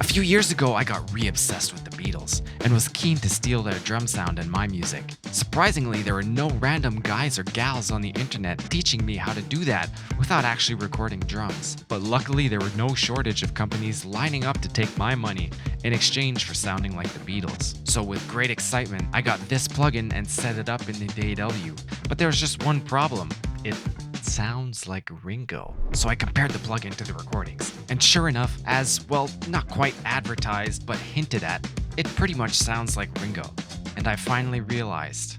few years ago, I got re-obsessed with the Beatles and was keen to steal their drum sound in my music. Surprisingly, there were no random guys or gals on the internet teaching me how to do that without actually recording drums. But luckily, there were no shortage of companies lining up to take my money in exchange for sounding like the Beatles. So with great excitement, I got this plugin and set it up in the DAW. But there was just one problem. It sounds like Ringo. So I compared the plugin to the recordings. And sure enough, as, well, not quite advertised, but hinted at, it pretty much sounds like Ringo. And I finally realized,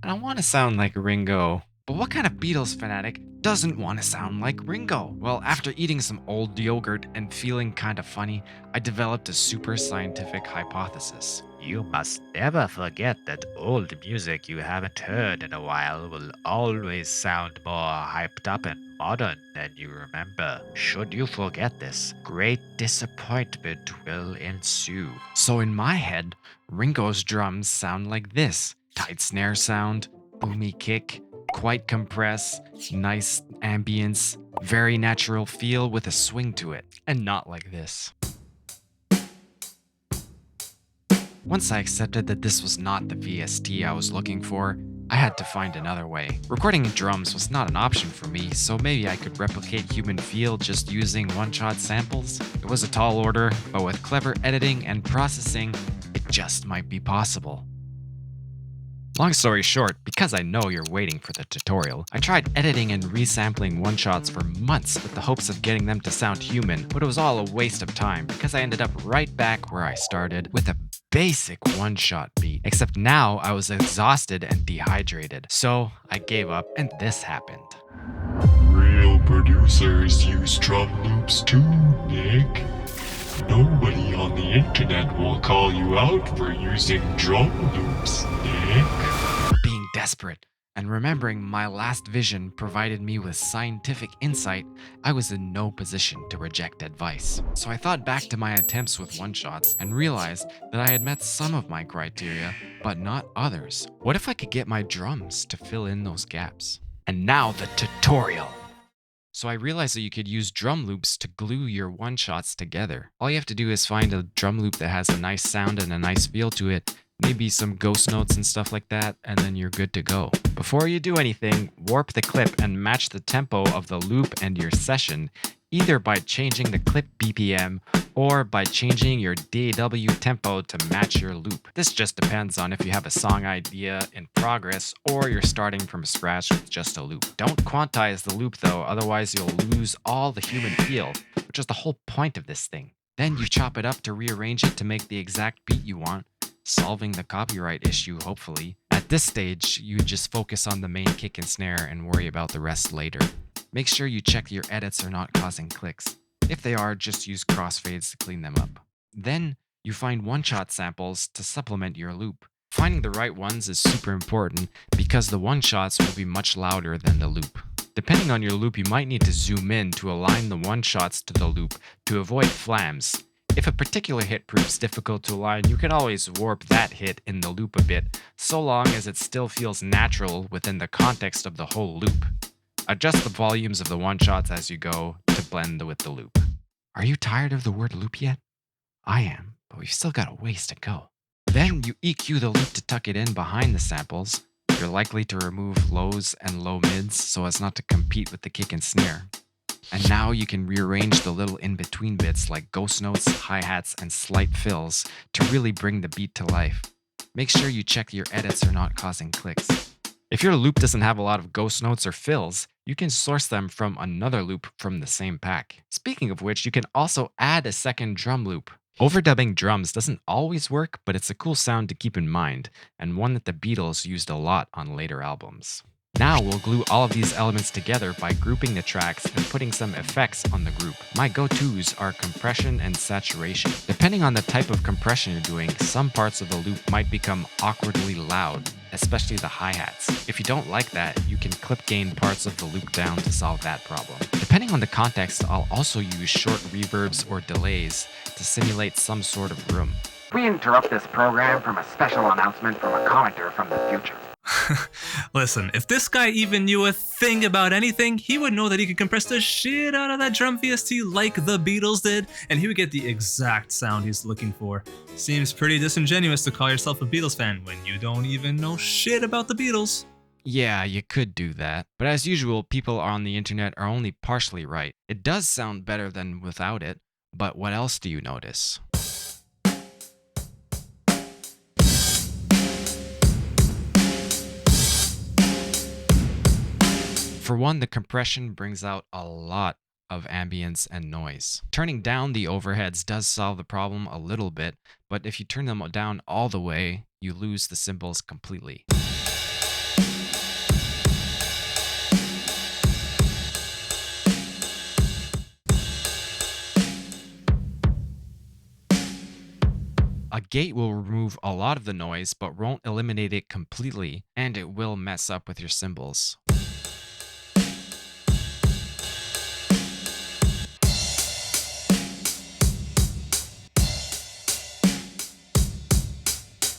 I don't want to sound like Ringo. But what kind of Beatles fanatic doesn't want to sound like Ringo? Well, after eating some old yogurt and feeling kind of funny, I developed a super scientific hypothesis. You must never forget that old music you haven't heard in a while will always sound more hyped up and modern than you remember. Should you forget this, great disappointment will ensue. So in my head, Ringo's drums sound like this. Tight snare sound, boomy kick, quite compressed, nice ambience, very natural feel with a swing to it, and not like this. Once I accepted that this was not the VST I was looking for, I had to find another way. Recording drums was not an option for me, so maybe I could replicate human feel just using one-shot samples. It was a tall order, but with clever editing and processing, it just might be possible. Long story short, because I know you're waiting for the tutorial, I tried editing and resampling one-shots for months with the hopes of getting them to sound human, but it was all a waste of time because I ended up right back where I started with a basic one-shot beat. Except now I was exhausted and dehydrated, so I gave up and this happened. Real producers use drum loops too, Nick. Nobody on the internet will call you out for using drum loops, Nick. Being desperate and remembering my last vision provided me with scientific insight, I was in no position to reject advice. So I thought back to my attempts with one-shots and realized that I had met some of my criteria, but not others. What if I could get my drums to fill in those gaps? And now the tutorial! So I realized that you could use drum loops to glue your one-shots together. All you have to do is find a drum loop that has a nice sound and a nice feel to it, maybe some ghost notes and stuff like that, and then you're good to go. Before you do anything, warp the clip and match the tempo of the loop and your session, either by changing the clip BPM or by changing your DAW tempo to match your loop. This just depends on if you have a song idea in progress or you're starting from scratch with just a loop. Don't quantize the loop though, otherwise you'll lose all the human feel, which is the whole point of this thing. Then you chop it up to rearrange it to make the exact beat you want, solving the copyright issue hopefully. At this stage, you just focus on the main kick and snare and worry about the rest later. Make sure you check your edits are not causing clicks. If they are, just use crossfades to clean them up. Then, you find one-shot samples to supplement your loop. Finding the right ones is super important because the one-shots will be much louder than the loop. Depending on your loop, you might need to zoom in to align the one-shots to the loop to avoid flams. If a particular hit proves difficult to align, you can always warp that hit in the loop a bit, so long as it still feels natural within the context of the whole loop. Adjust the volumes of the one-shots as you go to blend with the loop. Are you tired of the word loop yet? I am, but we've still got a ways to go. Then you EQ the loop to tuck it in behind the samples. You're likely to remove lows and low mids so as not to compete with the kick and snare. And now you can rearrange the little in-between bits like ghost notes, hi-hats, and slight fills to really bring the beat to life. Make sure you check your edits are not causing clicks. If your loop doesn't have a lot of ghost notes or fills, you can source them from another loop from the same pack. Speaking of which, you can also add a second drum loop. Overdubbing drums doesn't always work, but it's a cool sound to keep in mind, and one that the Beatles used a lot on later albums. Now we'll glue all of these elements together by grouping the tracks and putting some effects on the group. My go-tos are compression and saturation. Depending on the type of compression you're doing, some parts of the loop might become awkwardly loud, especially the hi-hats. If you don't like that, you can clip gain parts of the loop down to solve that problem. Depending on the context, I'll also use short reverbs or delays to simulate some sort of room. We interrupt this program from a special announcement from a commenter from the future. Listen, if this guy even knew a thing about anything, he would know that he could compress the shit out of that drum VST like the Beatles did, and he would get the exact sound he's looking for. Seems pretty disingenuous to call yourself a Beatles fan when you don't even know shit about the Beatles. Yeah, you could do that. But as usual, people on the internet are only partially right. It does sound better than without it, but what else do you notice? For one, the compression brings out a lot of ambience and noise. Turning down the overheads does solve the problem a little bit, but if you turn them down all the way, you lose the cymbals completely. A gate will remove a lot of the noise, but won't eliminate it completely, and it will mess up with your cymbals.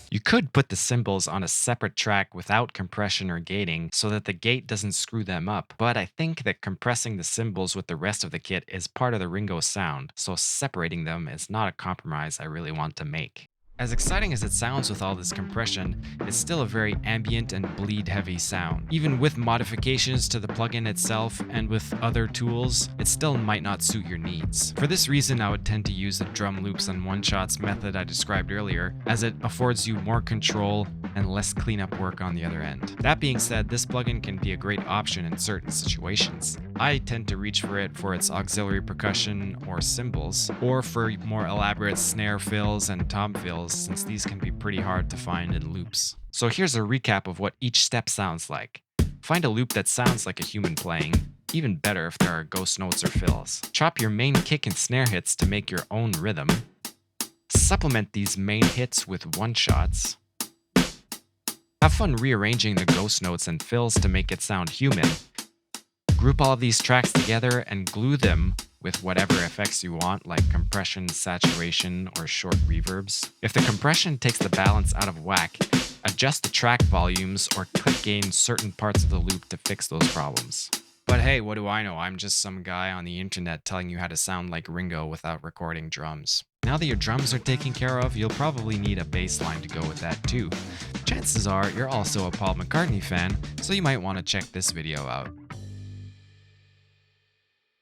You could put the cymbals on a separate track without compression or gating so that the gate doesn't screw them up, but I think that compressing the cymbals with the rest of the kit is part of the Ringo sound, so separating them is not a compromise I really want to make. As exciting as it sounds with all this compression, it's still a very ambient and bleed-heavy sound. Even with modifications to the plugin itself and with other tools, it still might not suit your needs. For this reason, I would tend to use the drum loops and one-shots method I described earlier, as it affords you more control and less cleanup work on the other end. That being said, this plugin can be a great option in certain situations. I tend to reach for it for its auxiliary percussion or cymbals, or for more elaborate snare fills and tom fills, since these can be pretty hard to find in loops. So here's a recap of what each step sounds like. Find a loop that sounds like a human playing, even better if there are ghost notes or fills. Chop your main kick and snare hits to make your own rhythm. Supplement these main hits with one-shots. Have fun rearranging the ghost notes and fills to make it sound human. Group all of these tracks together and glue them with whatever effects you want, like compression, saturation, or short reverbs. If the compression takes the balance out of whack, adjust the track volumes or cut gain certain parts of the loop to fix those problems. But hey, what do I know? I'm just some guy on the internet telling you how to sound like Ringo without recording drums. Now that your drums are taken care of, you'll probably need a bass line to go with that too. Chances are you're also a Paul McCartney fan, so you might want to check this video out.